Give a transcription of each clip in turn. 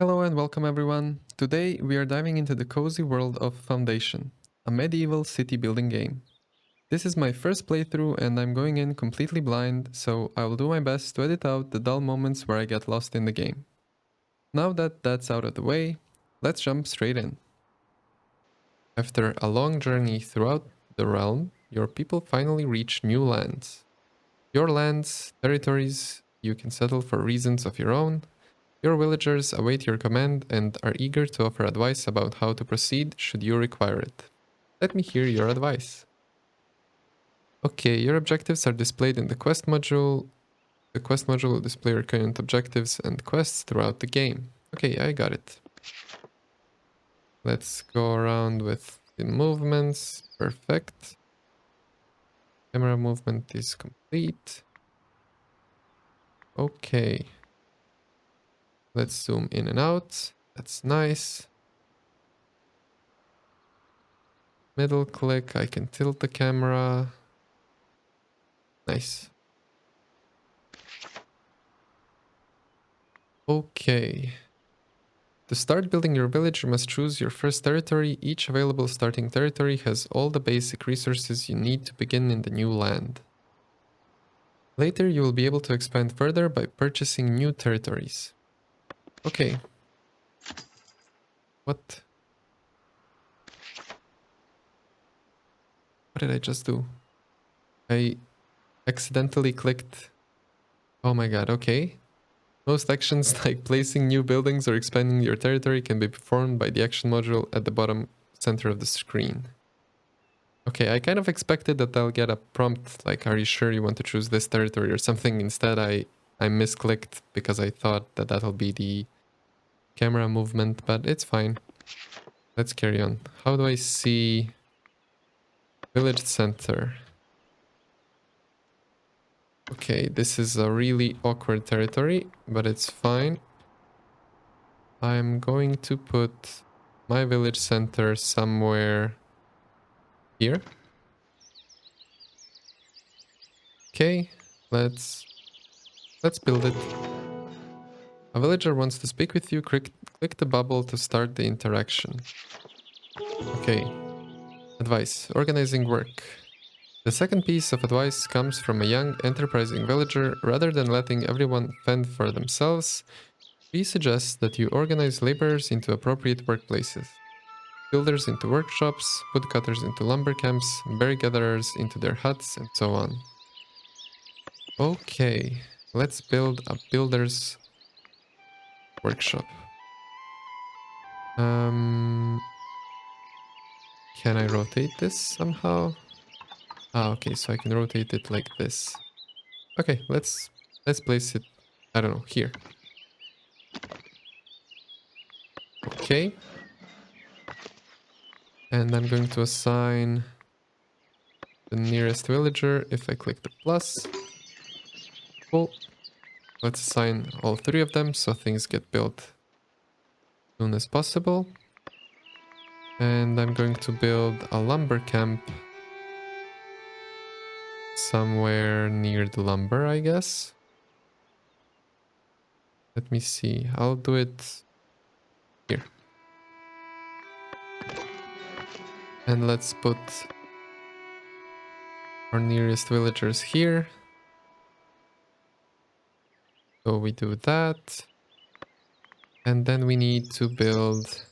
Hello and welcome everyone. Today we are diving into the cozy world of Foundation, a medieval city building game. This is my first playthrough and I'm going in completely blind, so I will do my best to edit out the dull moments where I get lost in the game. Now that that's out of the way, let's jump straight in. After a long journey throughout the realm, your people finally reach new lands. Your lands, territories you can settle for reasons of your own. Your villagers await your command and are eager to offer advice about how to proceed should you require it. Let me hear your advice. Okay, your objectives are displayed in the quest module. The quest module will display your current objectives and quests throughout the game. Okay, I got it. Let's go around with the movements. Perfect. Camera movement is complete. Okay. Let's zoom in and out. That's nice. Middle click, I can tilt the camera. Nice. Okay. To start building your village, you must choose your first territory. Each available starting territory has all the basic resources you need to begin in the new land. Later, you will be able to expand further by purchasing new territories. Okay. What? What did I just do? I accidentally clicked. Oh my god, okay. Most actions like placing new buildings or expanding your territory can be performed by the action module at the bottom center of the screen. Okay, I kind of expected that I'll get a prompt like, are you sure you want to choose this territory or something? Instead, I misclicked because I thought that that'll be the camera movement, but it's fine. Let's carry on. How do I see village center? Okay, this is a really awkward territory, but it's fine. I'm going to put my village center somewhere here. Okay, let's build it. A villager wants to speak with you. Click the bubble to start the interaction. Okay. Advice. Organizing work. The second piece of advice comes from a young, enterprising villager. Rather than letting everyone fend for themselves, we suggest that you organize laborers into appropriate workplaces. Builders into workshops, woodcutters into lumber camps, berry gatherers into their huts, and so on. Okay, let's build a builder's workshop. Can I rotate this somehow? Ah, okay, so I can rotate it like this. Okay, let's place it, I don't know, here. Okay. And I'm going to assign the nearest villager if I click the plus. Cool. Let's assign all three of them so things get built as soon as possible. And I'm going to build a lumber camp somewhere near the lumber, I guess. Let me see. I'll do it here. And let's put our nearest villagers here. So we do that. And then we need to build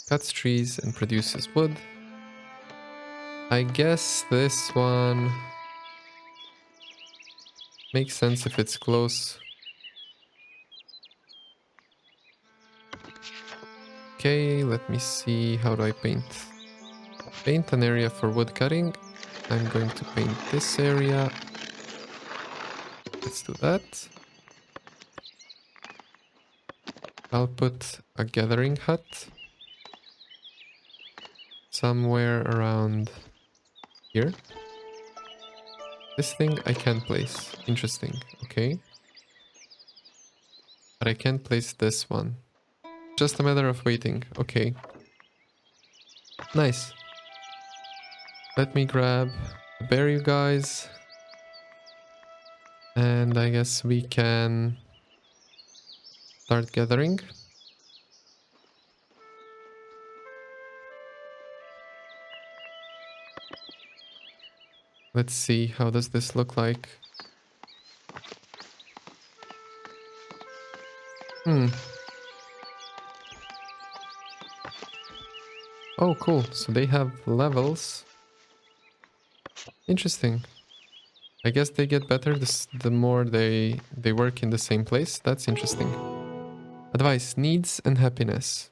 cuts trees and produces wood. I guess this one makes sense if it's close. Okay, let me see. How do I paint? Paint an area for wood cutting. I'm going to paint this area. Let's do that. I'll put a gathering hut somewhere around here. This thing I can place. Interesting. Okay. But I can't place this one. Just a matter of waiting. Okay. Nice. Let me grab the berry guys. And I guess we can start gathering. Let's see, how does this look like? Oh, cool. So they have levels. Interesting. I guess they get better the more they work in the same place. That's interesting. Advice, needs and happiness.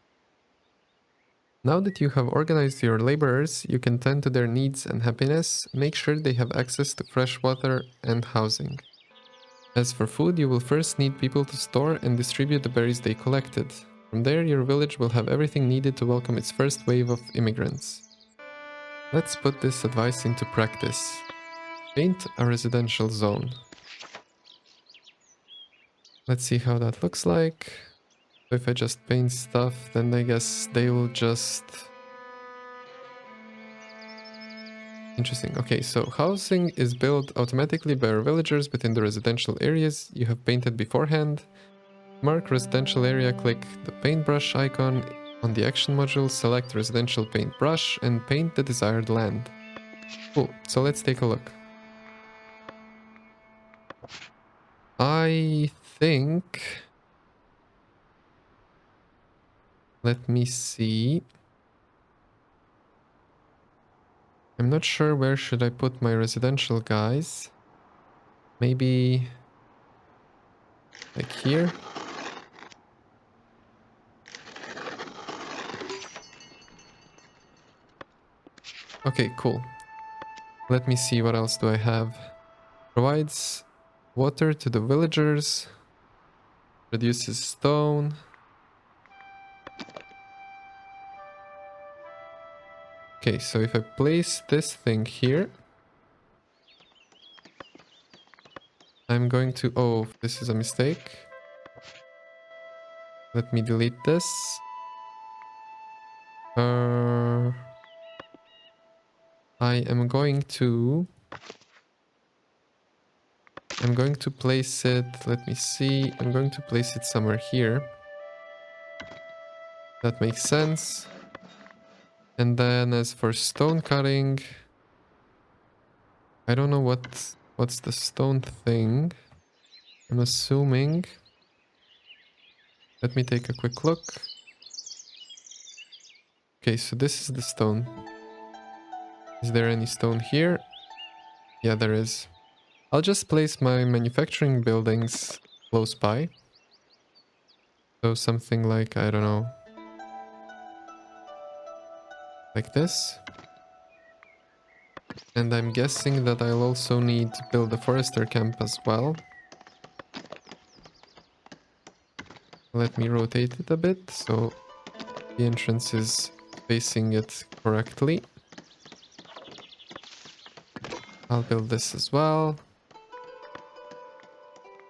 Now that you have organized your laborers, you can tend to their needs and happiness. Make sure they have access to fresh water and housing. As for food, you will first need people to store and distribute the berries they collected. From there, your village will have everything needed to welcome its first wave of immigrants. Let's put this advice into practice. Paint a residential zone. Let's see how that looks like. So if I just paint stuff, then I guess they will just... Interesting. Okay, so housing is built automatically by our villagers within the residential areas you have painted beforehand. Mark residential area, click the paintbrush icon on the action module, select residential paintbrush and paint the desired land. Cool, so let's take a look. I think... Let me see. I'm not sure where should I put my residential guys. Maybe like here. Okay, cool. Let me see what else do I have. Provides water to the villagers. Produces stone. Okay, so if I place this thing here, I'm going to... Oh, this is a mistake. Let me delete this. I am going to... place it... Let me see. I'm going to place it somewhere here. That makes sense. And then as for stone cutting... I don't know what's the stone thing. I'm assuming... Let me take a quick look. Okay, so this is the stone. Is there any stone here? Yeah, there is. I'll just place my manufacturing buildings close by. So something like, I don't know, like this. And I'm guessing that I'll also need to build a forester camp as well. Let me rotate it a bit so the entrance is facing it correctly. I'll build this as well.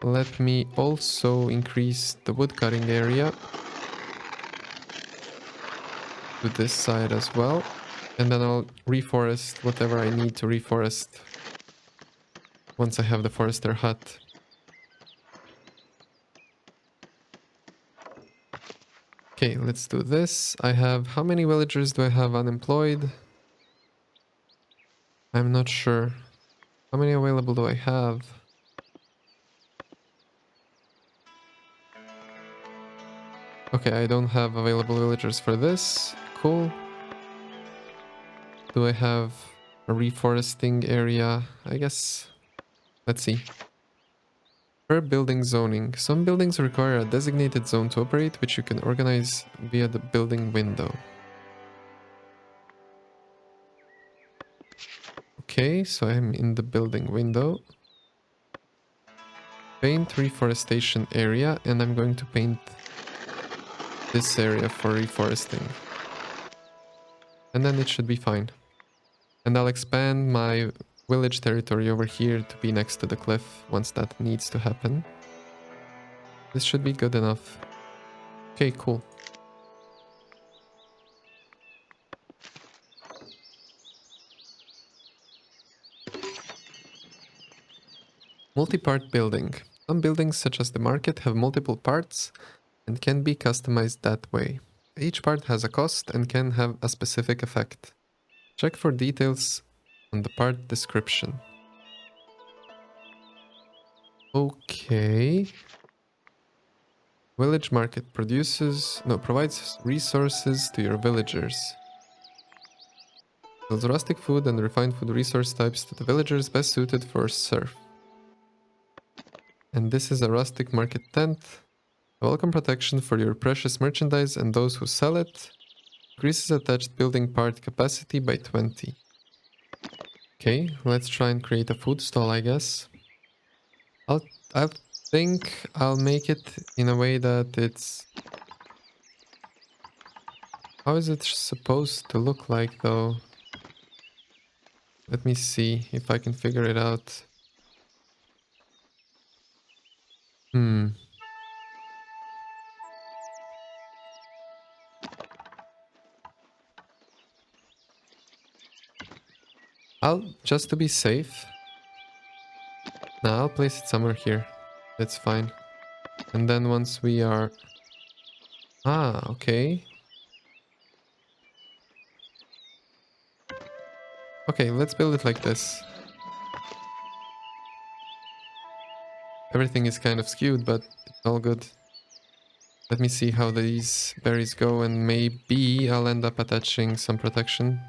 Let me also increase the wood cutting area to this side as well. And then I'll reforest whatever I need to reforest once I have the forester hut. Okay, let's do this. I have... How many villagers do I have unemployed? I'm not sure. How many available do I have? Okay, I don't have available villagers for this. Cool. Do I have a reforesting area? I guess... Let's see. Per building zoning. Some buildings require a designated zone to operate, which you can organize via the building window. Okay, so I'm in the building window. Paint reforestation area, and I'm going to paint this area for reforesting. And then it should be fine. And I'll expand my village territory over here to be next to the cliff once that needs to happen. This should be good enough. Okay, cool. Multi-part building. Some buildings, such as the market, have multiple parts and can be customized that way. Each part has a cost and can have a specific effect. Check for details on the part description. Okay. Village market provides resources to your villagers. Sells rustic food and refined food resource types to the villagers best suited for surf. And this is a rustic market tent. A welcome protection for your precious merchandise and those who sell it. Increases attached building part capacity by 20. Okay, let's try and create a food stall, I guess. I think I'll make it in a way that it's... How is it supposed to look like, though? Let me see if I can figure it out. Just to be safe. Nah, I'll place it somewhere here. That's fine. And then once we are... Ah, okay. Okay, let's build it like this. Everything is kind of skewed, but it's all good. Let me see how these berries go, and maybe I'll end up attaching some protection.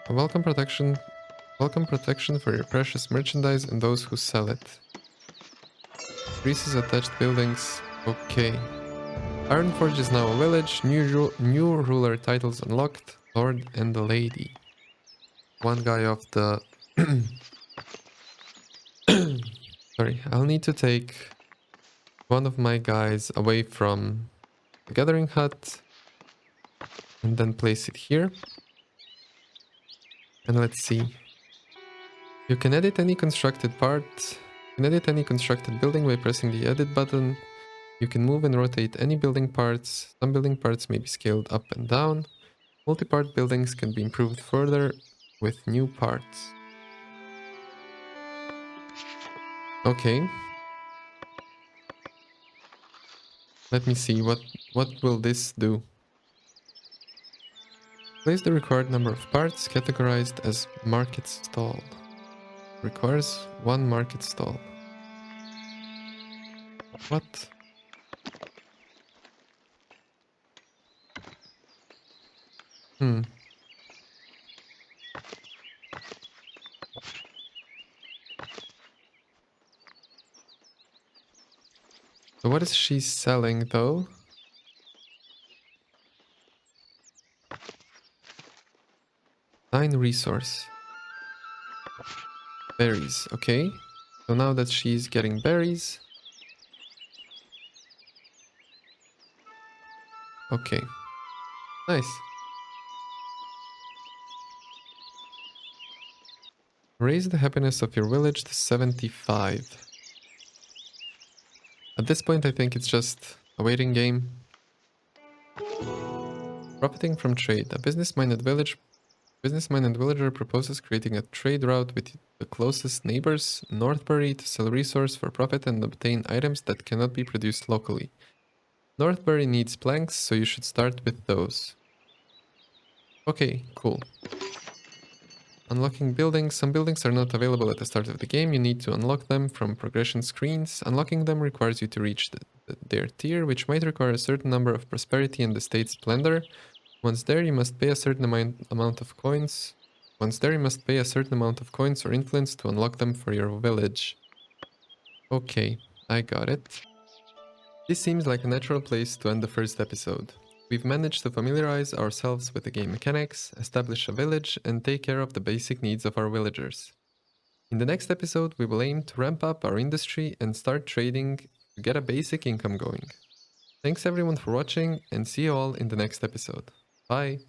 A welcome protection for your precious merchandise and those who sell it. Increases attached buildings. Okay. Ironforge is now a village. New ruler titles unlocked. Lord and the Lady. One guy of the... Sorry, I'll need to take one of my guys away from the gathering hut and then place it here. And let's see. You can edit any constructed part. You can edit any constructed building by pressing the edit button. You can move and rotate any building parts. Some building parts may be scaled up and down. Multi-part buildings can be improved further with new parts. Okay. Let me see, what will this do? Place the required number of parts categorized as market stall. Requires one market stall. What? So what is she selling though? Nine resource. Berries, okay. So now that she's getting berries. Okay. Nice. Raise the happiness of your village to 75. At this point I think it's just a waiting game. Profiting from trade. A business-minded villager proposes creating a trade route with the closest neighbors, Northbury, to sell resource for profit and obtain items that cannot be produced locally. Northbury needs planks, so you should start with those. Okay, cool. Unlocking buildings. Some buildings are not available at the start of the game. You need to unlock them from progression screens. Unlocking them requires you to reach their tier, which might require a certain number of prosperity and estate splendor. Once there, you must pay a certain amount of coins. Or influence to unlock them for your village. Okay, I got it. This seems like a natural place to end the first episode. We've managed to familiarize ourselves with the game mechanics, establish a village, and take care of the basic needs of our villagers. In the next episode, we will aim to ramp up our industry and start trading to get a basic income going. Thanks everyone for watching, and see you all in the next episode. Bye!